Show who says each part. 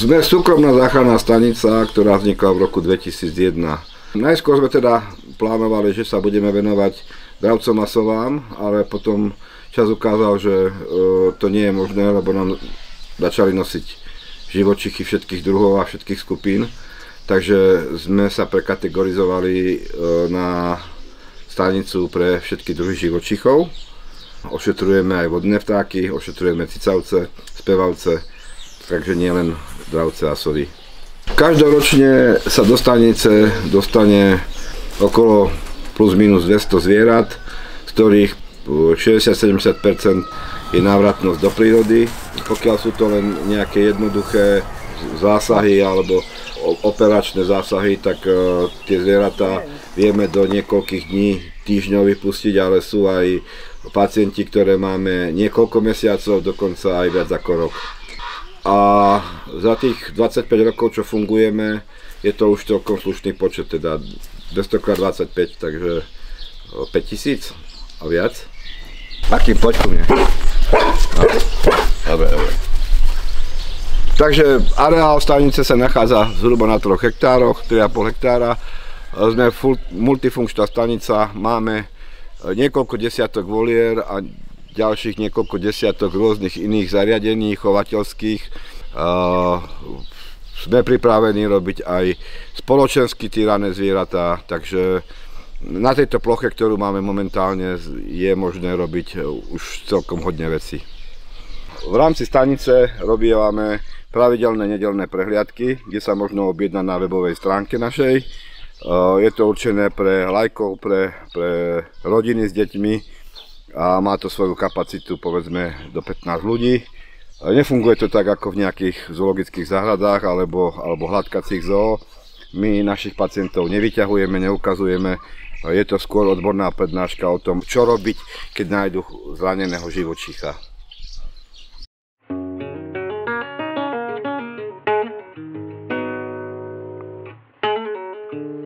Speaker 1: Sme súkromná záchranná stanica, ktorá vznikla v roku 2001. Najskôr sme teda plánovali, že sa budeme venovať dravcom a sovám, ale potom čas ukázal, že to nie je možné, lebo nám začali nosiť živočichy všetkých druhov a všetkých skupín. Takže sme sa prekategorizovali na stanicu pre všetky druhy živočichov. Ošetrujeme aj vodné vtáky, ošetrujeme cicavce, spevavce, takže nie len dravce a sovy. Každoročne sa do stanice dostane okolo plus minus 200 zvierat, z ktorých 60-70% je návratnosť do prírody. Pokiaľ sú to len nejaké jednoduché zásahy alebo operačné zásahy, tak tie zvieratá vieme do niekoľkých dní, týždňov vypustiť, ale sú aj pacienti, ktoré máme niekoľko mesiacov, dokonca aj viac ako rok. A za tých 25 rokov, čo fungujeme, je to už celkom slušný počet, teda 200x25, takže 5000 a viac. Taký, poď ku mne. Dobre. Takže areál stanice sa nachádza zhruba na 3 hektároch, 3,5 hektára. Sme multifunkčná stanica, máme niekoľko desiatok volier a ďalších niekoľko desiatok rôznych iných zariadení chovateľských. Sme pripravení robiť aj spoločensky týrané zvieratá, takže na tejto ploche, ktorú máme momentálne, je možné robiť už celkom hodne vecí. V rámci stanice robívame pravidelné nedeľné prehliadky, kde sa možno objednať na webovej stránke našej. Je to určené pre laikov, pre rodiny s deťmi a má to svoju kapacitu povedzme do 15 ľudí. Nefunguje to tak ako v nejakých zoologických záhradách alebo hladkacích zoo. My našich pacientov nevyťahujeme, neukazujeme. Je to skôr odborná prednáška o tom, čo robiť, keď nájdu zraneného živočícha.